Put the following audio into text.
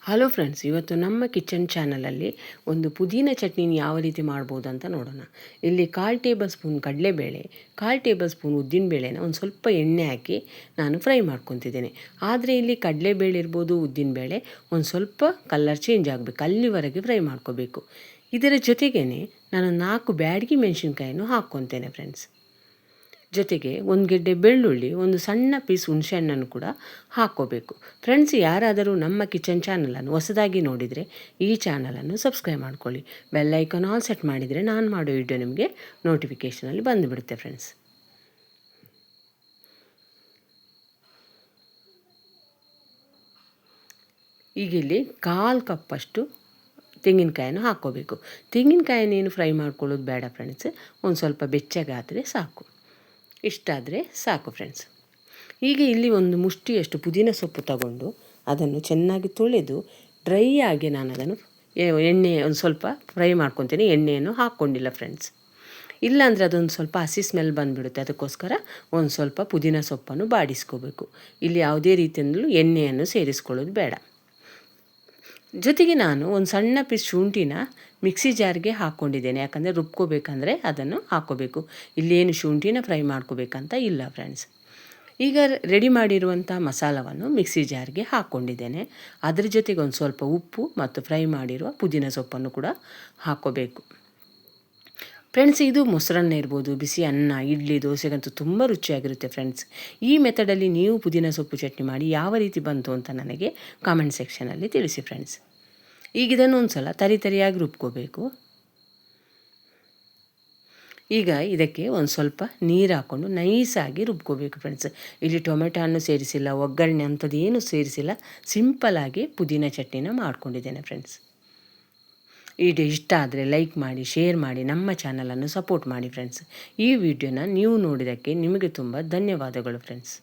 Hello friends, ಇವತ್ತು ನಮ್ಮ kitchen ಚಾನಲಲ್ಲಿ ಒಂದು ಪುದೀನ ಚಟ್ನಿನ ಯಾವ ರೀತಿ ಮಾಡ್ಬೋದು ಅಂತ ನೋಡೋಣ. ಇಲ್ಲಿ 1/4 ಟೇಬಲ್ ಸ್ಪೂನ್ ಕಡಲೆಬೇಳೆ, 1/4 ಟೇಬಲ್ ಸ್ಪೂನ್ ಉದ್ದಿನಬೇಳೆನ ಒಂದು ಸ್ವಲ್ಪ ಎಣ್ಣೆ ಹಾಕಿ ನಾನು ಫ್ರೈ ಮಾಡ್ಕೊತಿದ್ದೇನೆ. ಆದರೆ ಇಲ್ಲಿ ಕಡಲೆಬೇಳೆ ಇರ್ಬೋದು, ಉದ್ದಿನಬೇಳೆ ಒಂದು ಸ್ವಲ್ಪ ಕಲರ್ ಚೇಂಜ್ ಆಗಬೇಕು, ಅಲ್ಲಿವರೆಗೆ ಫ್ರೈ ಮಾಡ್ಕೋಬೇಕು. ಇದರ ಜೊತೆಗೇ ನಾನು 4 ಬ್ಯಾಡಗಿ ಮೆಣಸಿನ್ಕಾಯನ್ನು ಹಾಕ್ಕೊತೇನೆ ಫ್ರೆಂಡ್ಸ್. ಜೊತೆಗೆ ಒಂದು ಗೆಡ್ಡೆ ಬೆಳ್ಳುಳ್ಳಿ, ಒಂದು ಸಣ್ಣ ಪೀಸ್ ಹುಣಸೆಹಣ್ಣನ್ನು ಕೂಡ ಹಾಕ್ಕೋಬೇಕು. ಫ್ರೆಂಡ್ಸ್, ಯಾರಾದರೂ ನಮ್ಮ ಕಿಚನ್ ಚಾನಲನ್ನು ಹೊಸದಾಗಿ ನೋಡಿದರೆ ಈ ಚಾನಲನ್ನು ಸಬ್ಸ್ಕ್ರೈಬ್ ಮಾಡ್ಕೊಳ್ಳಿ. ಬೆಲ್ ಐಕಾನ್ ಆಲ್ ಸೆಟ್ ಮಾಡಿದರೆ ನಾನು ಮಾಡೋ ವಿಡಿಯೋ ನಿಮಗೆ ನೋಟಿಫಿಕೇಷನಲ್ಲಿ ಬಂದುಬಿಡುತ್ತೆ ಫ್ರೆಂಡ್ಸ್. ಈಗ ಇಲ್ಲಿ 1/4 ಕಪ್ಪಷ್ಟು ತೆಂಗಿನಕಾಯನ್ನು ಹಾಕ್ಕೋಬೇಕು. ತೆಂಗಿನಕಾಯನ್ನೇನು ಫ್ರೈ ಮಾಡ್ಕೊಳ್ಳೋದು ಬೇಡ ಫ್ರೆಂಡ್ಸ್, ಒಂದು ಸ್ವಲ್ಪ ಬೆಚ್ಚಗಾದರೆ ಸಾಕು. ಇಷ್ಟಾದರೆ ಸಾಕು ಫ್ರೆಂಡ್ಸ್. ಈಗ ಇಲ್ಲಿ ಒಂದು ಮುಷ್ಟಿಯಷ್ಟು ಪುದೀನ ಸೊಪ್ಪು ತಗೊಂಡು ಅದನ್ನು ಚೆನ್ನಾಗಿ ತೊಳೆದು ಡ್ರೈ ಆಗಿ ನಾನು ಅದನ್ನು ಎಣ್ಣೆ ಒಂದು ಸ್ವಲ್ಪ ಫ್ರೈ ಮಾಡ್ಕೊತೀನಿ. ಎಣ್ಣೆಯನ್ನು ಹಾಕ್ಕೊಂಡಿಲ್ಲ ಫ್ರೆಂಡ್ಸ್, ಇಲ್ಲಾಂದರೆ ಅದೊಂದು ಸ್ವಲ್ಪ ಹಸಿ ಸ್ಮೆಲ್ ಬಂದುಬಿಡುತ್ತೆ. ಅದಕ್ಕೋಸ್ಕರ ಒಂದು ಸ್ವಲ್ಪ ಪುದೀನ ಸೊಪ್ಪನ್ನು ಬಾಡಿಸ್ಕೋಬೇಕು. ಇಲ್ಲಿ ಯಾವುದೇ ರೀತಿಯಿಂದಲೂ ಎಣ್ಣೆಯನ್ನು ಸೇರಿಸ್ಕೊಳ್ಳೋದು ಬೇಡ. ಜೊತೆಗೆ ನಾನು ಒಂದು ಸಣ್ಣ ಪೀಸ್ ಶುಂಠಿನ ಮಿಕ್ಸಿ ಜಾರ್ಗೆ ಹಾಕ್ಕೊಂಡಿದ್ದೇನೆ. ಯಾಕಂದರೆ ರುಬ್ಕೋಬೇಕಂದ್ರೆ ಅದನ್ನು ಹಾಕ್ಕೋಬೇಕು. ಇಲ್ಲೇನು ಶುಂಠಿನ ಫ್ರೈ ಮಾಡ್ಕೋಬೇಕಂತ ಇಲ್ಲ ಫ್ರೆಂಡ್ಸ್. ಈಗ ರೆಡಿ ಮಾಡಿರುವಂಥ ಮಸಾಲವನ್ನು ಮಿಕ್ಸಿ ಜಾರ್ಗೆ ಹಾಕ್ಕೊಂಡಿದ್ದೇನೆ. ಅದರ ಜೊತೆಗೆ ಒಂದು ಸ್ವಲ್ಪ ಉಪ್ಪು ಮತ್ತು ಫ್ರೈ ಮಾಡಿರುವ ಪುದೀನ ಸೊಪ್ಪನ್ನು ಕೂಡ ಹಾಕ್ಕೋಬೇಕು ಫ್ರೆಂಡ್ಸ್. ಇದು ಮೊಸರನ್ನ ಇರ್ಬೋದು, ಬಿಸಿ ಅನ್ನ, ಇಡ್ಲಿ, ದೋಸೆಗಂತೂ ತುಂಬ ರುಚಿಯಾಗಿರುತ್ತೆ ಫ್ರೆಂಡ್ಸ್. ಈ ಮೆಥಡಲ್ಲಿ ನೀವು ಪುದೀನ ಸೊಪ್ಪು ಚಟ್ನಿ ಮಾಡಿ ಯಾವ ರೀತಿ ಬಂತು ಅಂತ ನನಗೆ ಕಾಮೆಂಟ್ ಸೆಕ್ಷನಲ್ಲಿ ತಿಳಿಸಿ ಫ್ರೆಂಡ್ಸ್. ಈಗ ಇದನ್ನು ಒಂದು ಸಲ ತರಿಯಾಗಿ ರುಬ್ಕೋಬೇಕು. ಈಗ ಇದಕ್ಕೆ ಒಂದು ಸ್ವಲ್ಪ ನೀರು ಹಾಕ್ಕೊಂಡು ನೈಸಾಗಿ ರುಬ್ಕೋಬೇಕು ಫ್ರೆಂಡ್ಸ್. ಇಲ್ಲಿ ಟೊಮೆಟೊ ಸೇರಿಸಿಲ್ಲ, ಒಗ್ಗರಣೆ ಅಂಥದ್ದು ಏನು ಸೇರಿಸಿಲ್ಲ, ಸಿಂಪಲಾಗಿ ಪುದೀನ ಚಟ್ನಿನ ಮಾಡ್ಕೊಂಡಿದ್ದೇನೆ ಫ್ರೆಂಡ್ಸ್. ಇಷ್ಟ ಆದರೆ ಲೈಕ್ ಮಾಡಿ, ಶೇರ್ ಮಾಡಿ, ನಮ್ಮ ಚಾನಲನ್ನು ಸಪೋರ್ಟ್ ಮಾಡಿ ಫ್ರೆಂಡ್ಸ್. ಈ ವಿಡಿಯೋನ ನೀವು ನೋಡಿದ್ದಕ್ಕೆ ನಿಮಗೆ ತುಂಬ ಧನ್ಯವಾದಗಳು ಫ್ರೆಂಡ್ಸ್.